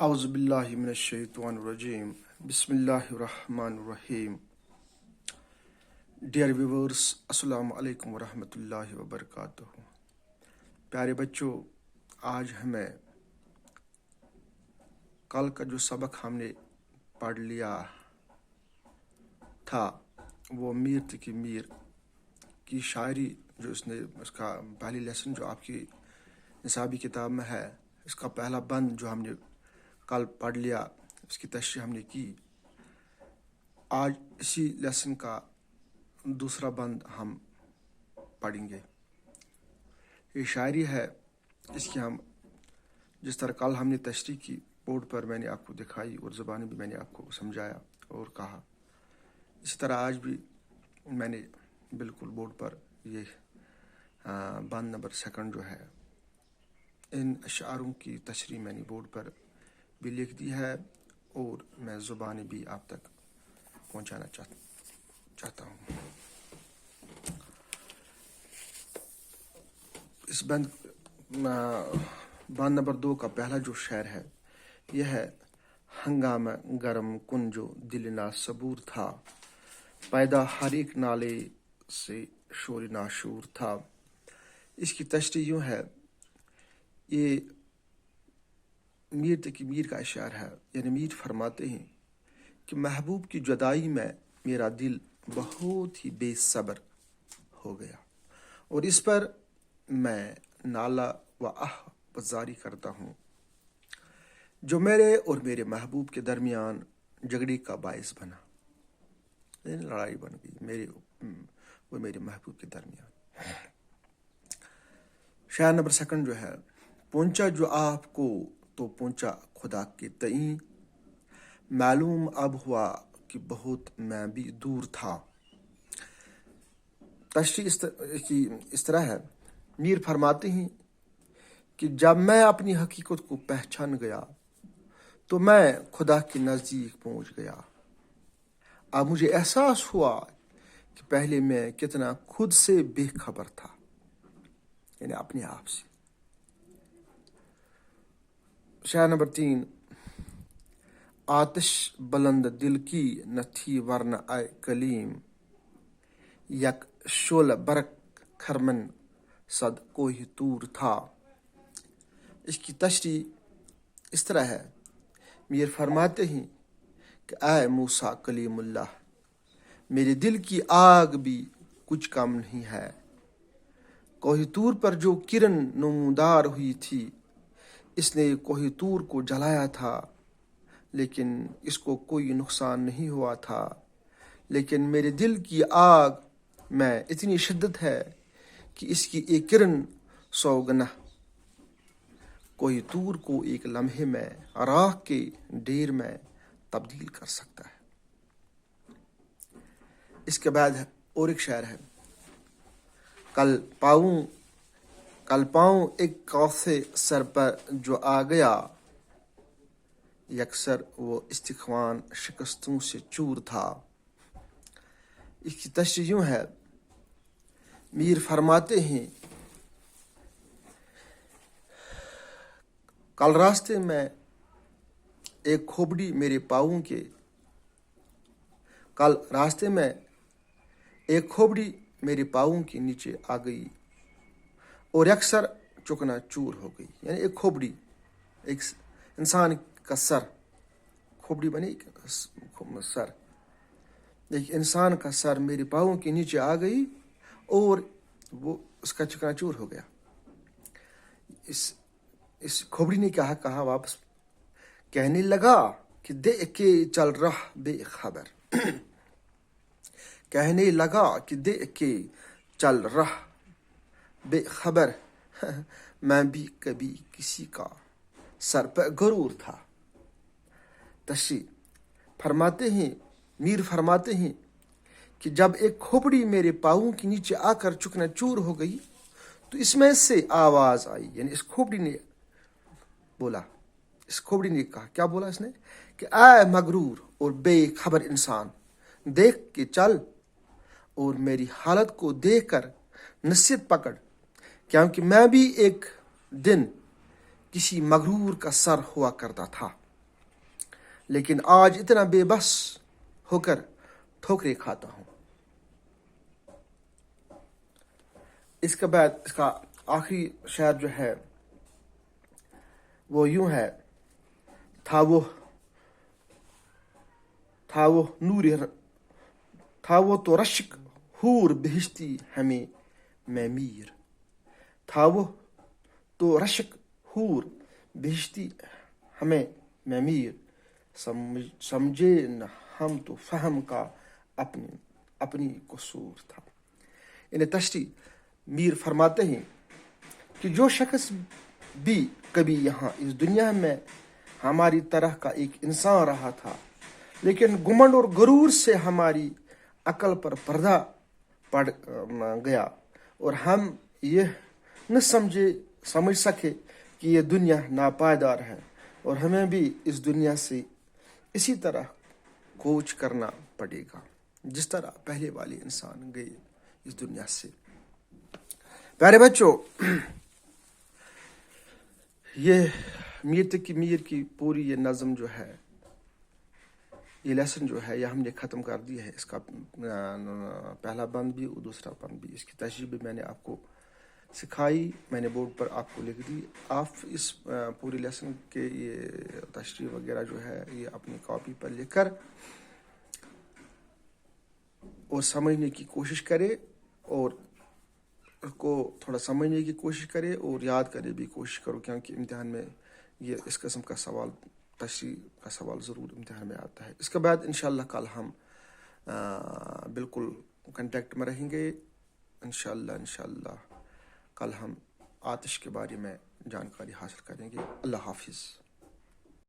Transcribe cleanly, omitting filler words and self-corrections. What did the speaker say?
اعوذ باللہ من الشیطان الرجیم بسم اللہ الرحمن الرحیم. ڈیئر ویورز، السلام علیکم ورحمۃ اللہ وبرکاتہ. پیارے بچوں، آج ہمیں کل کا جو سبق ہم نے پڑھ لیا تھا وہ میر تقی میر کی شاعری، جو اس کا پہلی لیسن جو آپ کی نصابی کتاب میں ہے، اس کا پہلا بند جو ہم نے کل پڑھ لیا، اس کی تشریح ہم نے کی. آج اسی لیسن کا دوسرا بند ہم پڑھیں گے. یہ شاعری ہے، اس کی ہم جس طرح کل ہم نے تشریح کی، بورڈ پر میں نے آپ کو دکھائی اور زبانی بھی میں نے آپ کو سمجھایا اور کہا، اسی طرح آج بھی میں نے بالکل بورڈ پر یہ بند نمبر 2 جو ہے، ان اشعاروں کی تشریح میں نے بورڈ پر بھی لکھ دی ہے اور میں زبانی بھی آپ تک پہنچانا چاہتا ہوں. اس بند نمبر 2 کا پہلا جو شعر ہے، یہ ہے: ہنگامہ گرم کن جو دل نا صبور تھا، پیدا ہر ایک نالے سے شور ناشور تھا. اس کی تشریح یوں ہے، یہ میر تقی میر کا اشعار ہے. یعنی میر فرماتے ہیں کہ محبوب کی جدائی میں میرا دل بہت ہی بے صبر ہو گیا اور اس پر میں نالہ و آہ بزاری کرتا ہوں، جو میرے اور میرے محبوب کے درمیان جھگڑے کا باعث بنا. لڑائی بن گئی میرے اور میرے محبوب کے درمیان. شعر نمبر 2 جو ہے: پہنچا جو آپ کو تو پہنچا خدا کے تئیں، معلوم اب ہوا کہ بہت میں بھی دور تھا. تشریح اس طرح ہے، میر فرماتے ہیں کہ جب میں اپنی حقیقت کو پہچان گیا تو میں خدا کے نزدیک پہنچ گیا. اب مجھے احساس ہوا کہ پہلے میں کتنا خود سے بے خبر تھا، یعنی اپنے آپ سے. شعر نمبر 3: آتش بلند دل کی نہ تھی ورنہ اے کلیم، یک شعلہ برق خرمن صد کوہ طور تھا. اس کی تشریح اس طرح ہے، میر فرماتے ہیں کہ اے موسیٰ کلیم اللہ، میرے دل کی آگ بھی کچھ کم نہیں ہے. کوہ طور پر جو کرن نمودار ہوئی تھی، اس نے کوہ طور کو جلایا تھا، لیکن اس کو کوئی نقصان نہیں ہوا تھا. لیکن میرے دل کی آگ میں اتنی شدت ہے کہ اس کی ایک کرن 100 گنا کوہ طور کو ایک لمحے میں راکھ کے ڈھیر میں تبدیل کر سکتا ہے. اس کے بعد اور ایک شعر ہے: کل پاؤں ایک قوسے سر پر جو آ گیا، یکسر وہ استخوان شکستوں سے چور تھا. اس کی تشریح یوں ہے، میر فرماتے ہیں کل راستے میں ایک کھوپڑی میرے پاؤں کے نیچے آ گئی اور یکسر چکنا چور ہو گئی. یعنی ایک کھوپڑی، ایک انسان کا سر، کھوپڑی بنے سر، ایک انسان کا سر میرے پاؤں کے نیچے آ گئی اور وہ اس کا چکنا چور ہو گیا. اس کھوپڑی نے کہا واپس، کہنے لگا کہ دیکھ کے چل رہا بے خبر، کہنے لگا کہ دیکھ کے چل رہا بے خبر، میں بھی کبھی کسی کا سر پہ غرور تھا. تشریح فرماتے ہیں، میر فرماتے ہیں کہ جب ایک کھوپڑی میرے پاؤں کے نیچے آ کر چکنا چور ہو گئی تو اس میں سے آواز آئی. یعنی اس کھوپڑی نے کہا، کیا بولا اس نے؟ کہ اے مغرور اور بے خبر انسان، دیکھ کے چل اور میری حالت کو دیکھ کر نصیحت پکڑ، کیونکہ میں بھی ایک دن کسی مغرور کا سر ہوا کرتا تھا. لیکن آج اتنا بے بس ہو کر ٹھوکریں کھاتا ہوں. اس کے بعد اس کا آخری شعر جو ہے وہ یوں ہے. تھا وہ نور تھا وہ تو رشک حور بہشتی ہمیں میں میر. تھا وہ تو رشک حور بہشتی ہمیں میں میر. سمجھے نہ ہم تو فہم کا اپنی قصور تھا. انہیں تشریح میر فرماتے ہیں کہ جو شخص بھی کبھی یہاں اس دنیا میں ہماری طرح کا ایک انسان رہا تھا، لیکن گمنڈ اور غرور سے ہماری عقل پر پردہ پڑ گیا اور ہم یہ نہ سمجھ سکے کہ یہ دنیا ناپائیدار ہے اور ہمیں بھی اس دنیا سے اسی طرح کوچ کرنا پڑے گا جس طرح پہلے والے انسان گئے اس دنیا سے. پیارے بچوں، یہ میر تقی میر کی پوری یہ نظم جو ہے، یہ لیسن جو ہے، یہ ہم نے ختم کر دی ہے. اس کا پہلا بند بھی اور دوسرا بند بھی، اس کی تشریح بھی میں نے آپ کو سکھائی، میں نے بورڈ پر آپ کو لکھ دی. آپ اس پوری لیسن کے یہ تشریح وغیرہ جو ہے یہ اپنی کاپی پر لکھ کر اور سمجھنے کی کوشش کرے اور کو تھوڑا سمجھنے کی کوشش کرے اور یاد کرنے بھی کوشش کرو، کیونکہ امتحان میں یہ اس قسم کا سوال، تشریح کا سوال ضرور امتحان میں آتا ہے. اس کے بعد انشاءاللہ کل ہم بالکل کنٹیکٹ میں رہیں گے. انشاءاللہ کل ہم آتش کے بارے میں جانکاری حاصل کریں گے. اللہ حافظ.